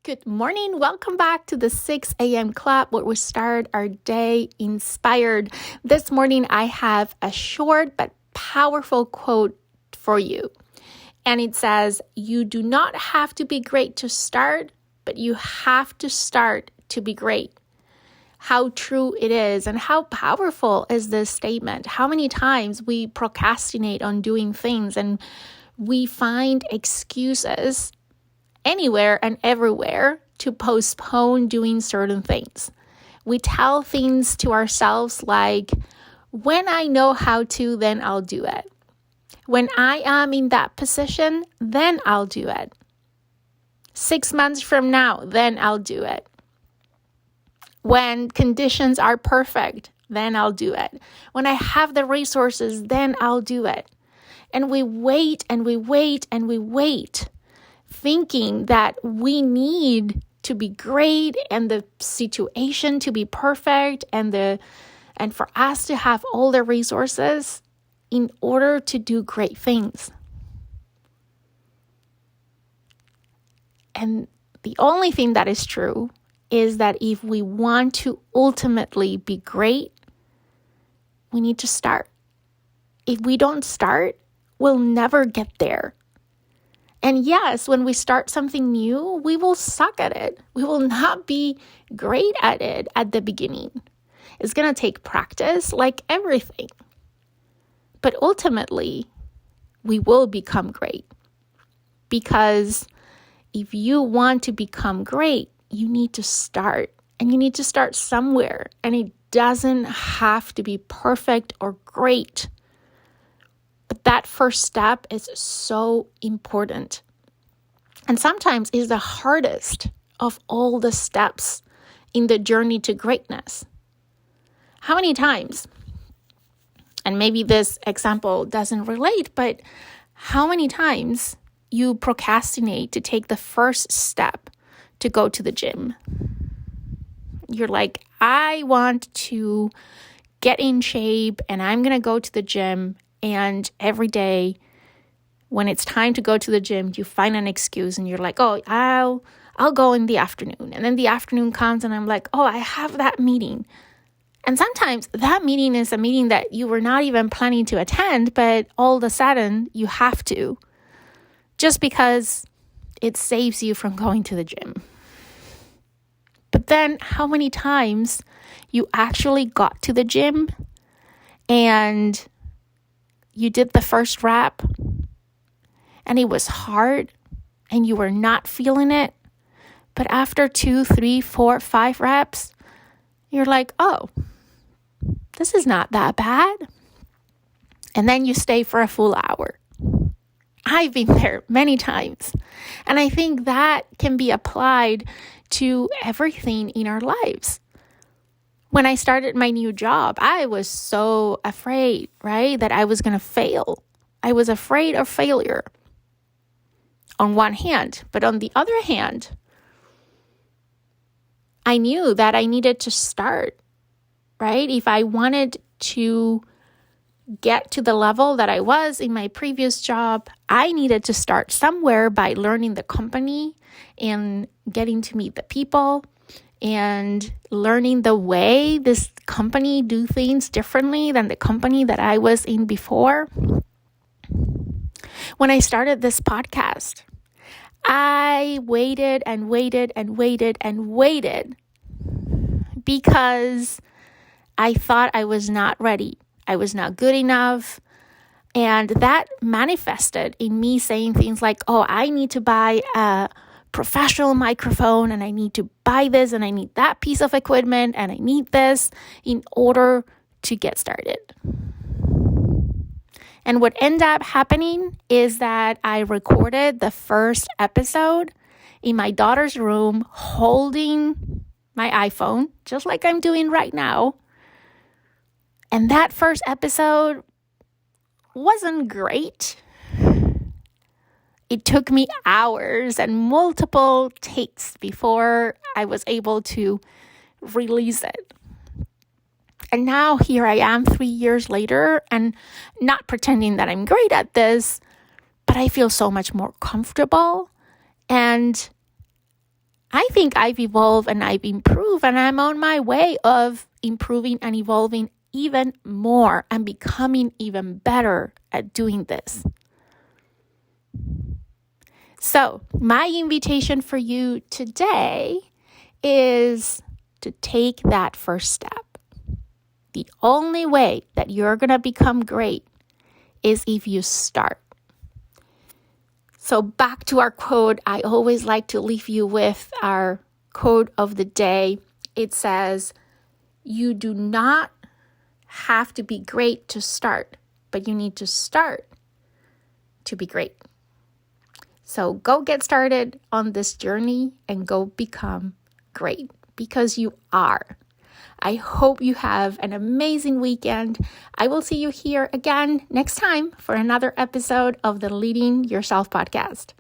Good morning. Welcome back to the 6 a.m. Club where we start our day inspired. This morning, I have a short but powerful quote for you. And it says, "You do not have to be great to start, but you have to start to be great." How true it is and how powerful is this statement. How many times we procrastinate on doing things and we find excuses anywhere and everywhere to postpone doing certain things. We tell things to ourselves like, when I know how to, then I'll do it. When I am in that position, then I'll do it. 6 months from now, then I'll do it. When conditions are perfect, then I'll do it. When I have the resources, then I'll do it. And we wait and we wait and we wait, thinking that we need to be great and the situation to be perfect and for us to have all the resources in order to do great things. And the only thing that is true is that if we want to ultimately be great, we need to start. If we don't start, we'll never get there. And yes, when we start something new, we will suck at it. We will not be great at it at the beginning. It's going to take practice like everything. But ultimately, we will become great. Because if you want to become great, you need to start. And you need to start somewhere. And it doesn't have to be perfect or great. But that first step is so important. And sometimes is the hardest of all the steps in the journey to greatness. How many times, and maybe this example doesn't relate, but how many times you procrastinate to take the first step to go to the gym? You're like, I want to get in shape and I'm going to go to the gym. And every day when it's time to go to the gym, you find an excuse and you're like, oh, I'll go in the afternoon. And then the afternoon comes and I'm like, oh, I have that meeting. And sometimes that meeting is a meeting that you were not even planning to attend, but all of a sudden you have to, just because it saves you from going to the gym. But then how many times you actually got to the gym and you did the first rep and it was hard and you were not feeling it. But after 2, 3, 4, 5 reps, you're like, oh, this is not that bad. And then you stay for a full hour. I've been there many times. And I think that can be applied to everything in our lives. When I started my new job, I was so afraid, right, that I was going to fail. I was afraid of failure on one hand. But on the other hand, I knew that I needed to start, right? If I wanted to get to the level that I was in my previous job, I needed to start somewhere by learning the company and getting to meet the people and learning the way this company do things differently than the company that I was in before. When I started this podcast, I waited and waited and waited and waited because I thought I was not ready. I was not good enough. And that manifested in me saying things like, oh, I need to buy a professional microphone and I need to buy this and I need that piece of equipment and I need this in order to get started. And what ended up happening is that I recorded the first episode in my daughter's room holding my iPhone, just like I'm doing right now. And that first episode wasn't great. It took me hours and multiple takes before I was able to release it. And now here I am 3 years later and not pretending that I'm great at this, but I feel so much more comfortable. And I think I've evolved and I've improved, and I'm on my way of improving and evolving even more and becoming even better at doing this. So, my invitation for you today is to take that first step. The only way that you're going to become great is if you start. So back to our quote, I always like to leave you with our quote of the day. It says, you do not have to be great to start, but you need to start to be great. So go get started on this journey and go become great, because you are. I hope you have an amazing weekend. I will see you here again next time for another episode of the Leading Yourself podcast.